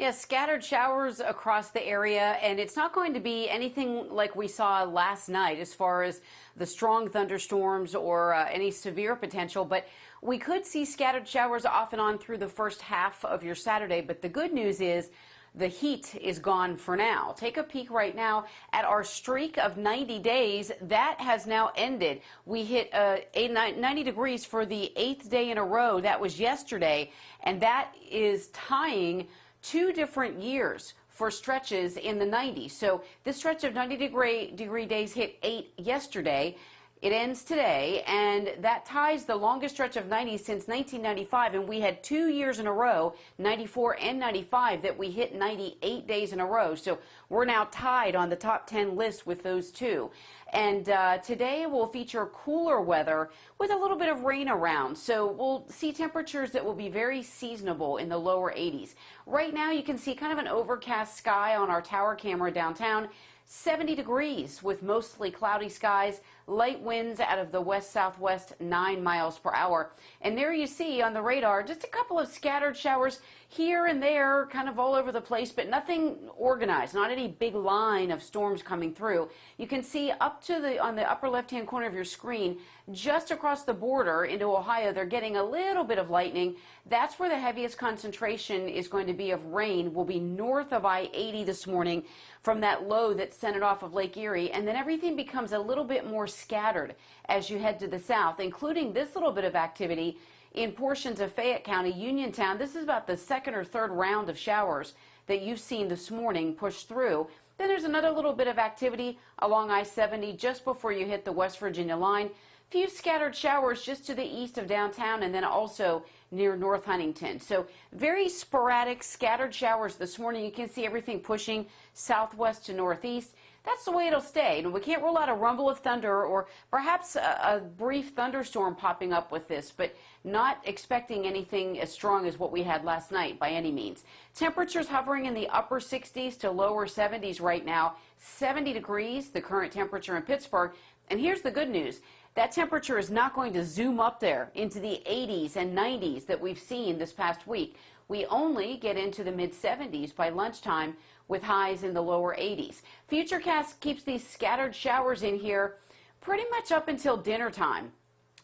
Yeah, scattered showers across the area, and it's not going to be anything like we saw last night as far as the strong thunderstorms or any severe potential, but we could see scattered showers off and on through the first half of your Saturday. But the good news is the heat is gone for now. Take a peek right now at our streak of 90 days. That has now ended. We hit 90 degrees for the 8th day in a row. That was yesterday, and that is tying 2 different years for stretches in the 90s. So this stretch of 90-degree days hit 8 yesterday. It ends today, and that ties the longest stretch of 90 since 1995, and we had 2 years in a row, 94 and 95, that we hit 98 days in a row. So we're now tied on the top 10 list with those two. And today will feature cooler weather with a little bit of rain around. So we'll see temperatures that will be very seasonable in the lower 80s. Right now you can see kind of an overcast sky on our tower camera downtown. 70 degrees with mostly cloudy skies, light winds out of the west-southwest 9 miles per hour. And there you see on the radar just a couple of scattered showers here and there, kind of all over the place, but nothing organized, not any big line of storms coming through. You can see up to on the upper left-hand corner of your screen, just across the border into Ohio, they're getting a little bit of lightning. That's where the heaviest concentration is going to be of rain. Will be north of I-80 this morning from that low that sent it off of Lake Erie, and then everything becomes a little bit more scattered as you head to the south, including this little bit of activity in portions of Fayette County, Uniontown. This is about the second or third round of showers that you've seen this morning push through. Then there's another little bit of activity along I-70 just before you hit the West Virginia line. Few scattered showers just to the east of downtown and then also near North Huntington. So very sporadic scattered showers this morning. You can see everything pushing southwest to northeast. That's the way it'll stay. And we can't rule out a rumble of thunder or perhaps a brief thunderstorm popping up with this, but not expecting anything as strong as what we had last night by any means. Temperatures hovering in the upper 60s to lower 70s right now. 70 degrees, the current temperature in Pittsburgh. And here's the good news. That temperature is not going to zoom up there into the 80s and 90s that we've seen this past week. We only get into the mid-70s by lunchtime with highs in the lower 80s. Futurecast keeps these scattered showers in here pretty much up until dinner time.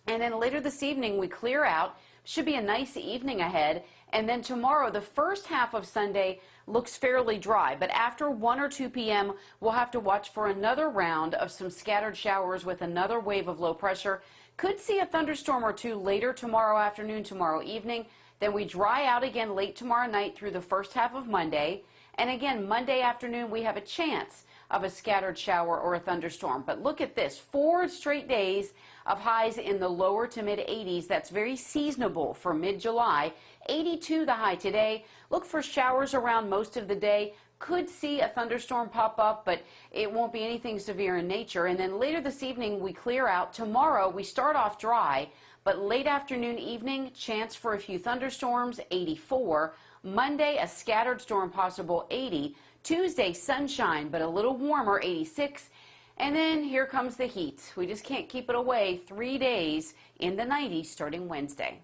And then later this evening we clear out. Should be a nice evening ahead. And then tomorrow, the first half of Sunday looks fairly dry. But after 1 or 2 p.m., we'll have to watch for another round of some scattered showers with another wave of low pressure. Could see a thunderstorm or two later tomorrow afternoon, tomorrow evening. Then we dry out again late tomorrow night through the first half of Monday. And again, Monday afternoon, we have a chance of a scattered shower or a thunderstorm. But look at this, 4 straight days of highs in the lower to mid 80s. That's very seasonable for mid-July. 82 the high today. Look for showers around most of the day. Could see a thunderstorm pop up, but it won't be anything severe in nature. And then later this evening, we clear out. Tomorrow, we start off dry, but late afternoon, evening, chance for a few thunderstorms, 84. Monday, a scattered storm possible, 80. Tuesday, sunshine, but a little warmer, 86. And then here comes the heat. We just can't keep it away. 3 days in the 90s starting Wednesday.